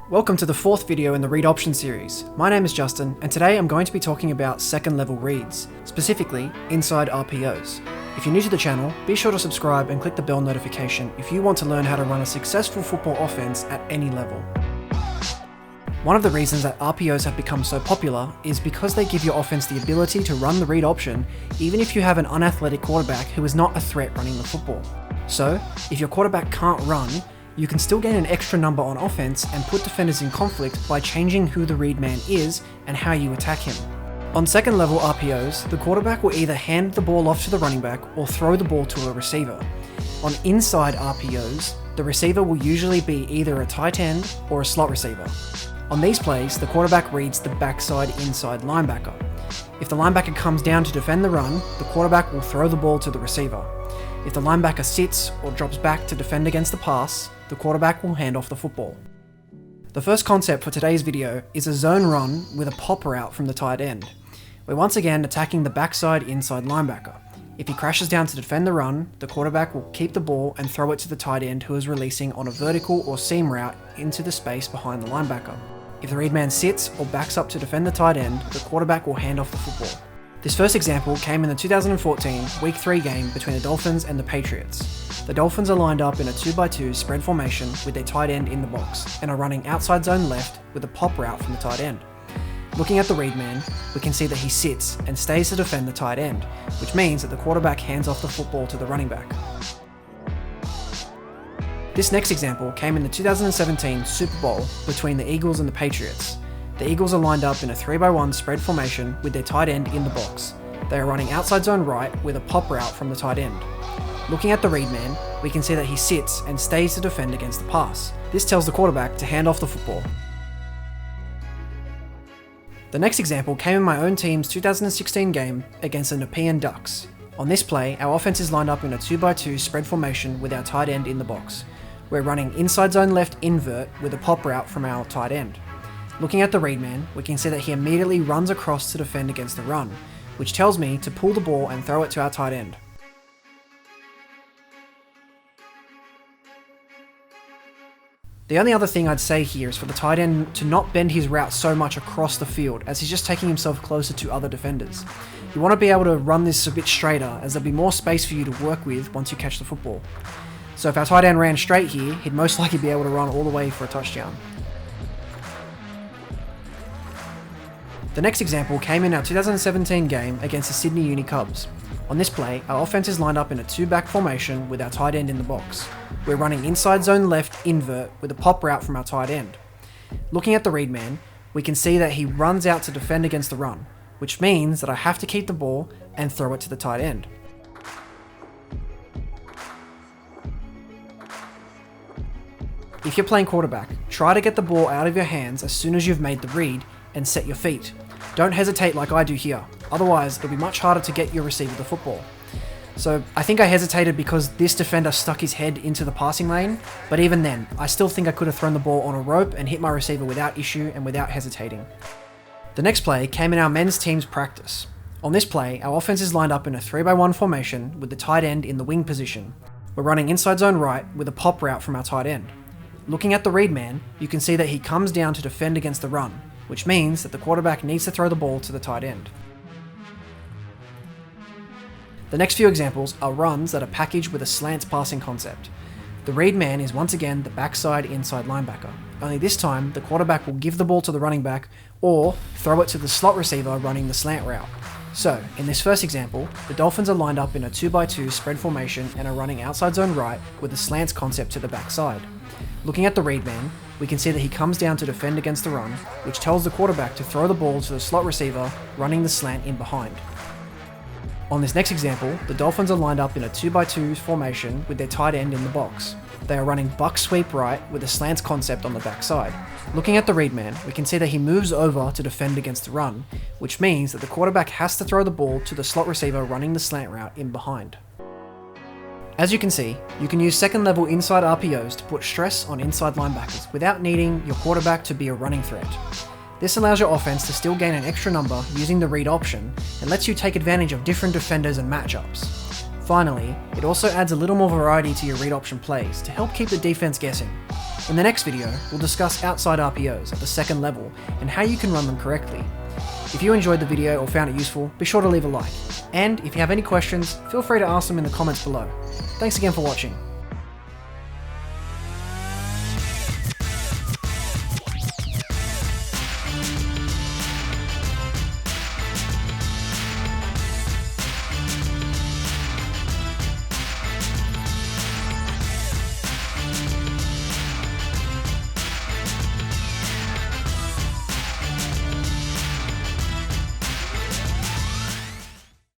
Welcome to the fourth video in the read option series. My name is Justin, and today I'm going to be talking about second level reads, specifically inside RPOs. If you're new to the channel, be sure to subscribe and click the bell notification if you want to learn how to run a successful football offense at any level. One of the reasons that RPOs have become so popular is because they give your offense the ability to run the read option even if you have an unathletic quarterback who is not a threat running the football. So, if your quarterback can't run, you can still gain an extra number on offense and put defenders in conflict by changing who the read man is and how you attack him. On second level RPOs, the quarterback will either hand the ball off to the running back or throw the ball to a receiver. On inside RPOs, the receiver will usually be either a tight end or a slot receiver. On these plays, the quarterback reads the backside inside linebacker. If the linebacker comes down to defend the run, the quarterback will throw the ball to the receiver. If the linebacker sits or drops back to defend against the pass, the quarterback will hand off the football. The first concept for today's video is a zone run with a pop route from the tight end. We're once again attacking the backside inside linebacker. If he crashes down to defend the run, the quarterback will keep the ball and throw it to the tight end who is releasing on a vertical or seam route into the space behind the linebacker. If the read man sits or backs up to defend the tight end, the quarterback will hand off the football. This first example came in the 2014 Week 3 game between the Dolphins and the Patriots. The Dolphins are lined up in a 2x2 spread formation with their tight end in the box and are running outside zone left with a pop route from the tight end. Looking at the read man, we can see that he sits and stays to defend the tight end, which means that the quarterback hands off the football to the running back. This next example came in the 2017 Super Bowl between the Eagles and the Patriots. The Eagles are lined up in a 3x1 spread formation with their tight end in the box. They are running outside zone right with a pop route from the tight end. Looking at the read man, we can see that he sits and stays to defend against the pass. This tells the quarterback to hand off the football. The next example came in my own team's 2016 game against the Nepean Ducks. On this play, our offense is lined up in a 2x2 spread formation with our tight end in the box. We're running inside zone left invert with a pop route from our tight end. Looking at the read man, we can see that he immediately runs across to defend against the run, which tells me to pull the ball and throw it to our tight end. The only other thing I'd say here is for the tight end to not bend his route so much across the field, as he's just taking himself closer to other defenders. You want to be able to run this a bit straighter, as there'll be more space for you to work with once you catch the football. So if our tight end ran straight here, he'd most likely be able to run all the way for a touchdown. The next example came in our 2017 game against the Sydney Uni Cubs. On this play, our offense is lined up in a 2-back formation with our tight end in the box. We're running inside zone left invert with a pop route from our tight end. Looking at the read man, we can see that he runs out to defend against the run, which means that I have to keep the ball and throw it to the tight end. If you're playing quarterback, try to get the ball out of your hands as soon as you've made the read and set your feet. Don't hesitate like I do here, otherwise it'll be much harder to get your receiver the football. So I think I hesitated because this defender stuck his head into the passing lane, but even then, I still think I could have thrown the ball on a rope and hit my receiver without issue and without hesitating. The next play came in our men's team's practice. On this play, our offense is lined up in a 3x1 formation with the tight end in the wing position. We're running inside zone right with a pop route from our tight end. Looking at the read man, you can see that he comes down to defend against the run, which means that the quarterback needs to throw the ball to the tight end. The next few examples are runs that are packaged with a slants passing concept. The read man is once again the backside inside linebacker, only this time the quarterback will give the ball to the running back or throw it to the slot receiver running the slant route. So, in this first example, the Dolphins are lined up in a 2x2 spread formation and are running outside zone right with the slants concept to the backside. Looking at the read man, we can see that he comes down to defend against the run, which tells the quarterback to throw the ball to the slot receiver running the slant in behind. On this next example, the Dolphins are lined up in a 2x2 formation with their tight end in the box. They are running buck sweep right with a slants concept on the backside. Looking at the read man, we can see that he moves over to defend against the run, which means that the quarterback has to throw the ball to the slot receiver running the slant route in behind. As you can see, you can use second level inside RPOs to put stress on inside linebackers without needing your quarterback to be a running threat. This allows your offense to still gain an extra number using the read option and lets you take advantage of different defenders and matchups. Finally, it also adds a little more variety to your read option plays to help keep the defense guessing. In the next video, we'll discuss outside RPOs at the second level and how you can run them correctly. If you enjoyed the video or found it useful, be sure to leave a like. And if you have any questions, feel free to ask them in the comments below. Thanks again for watching.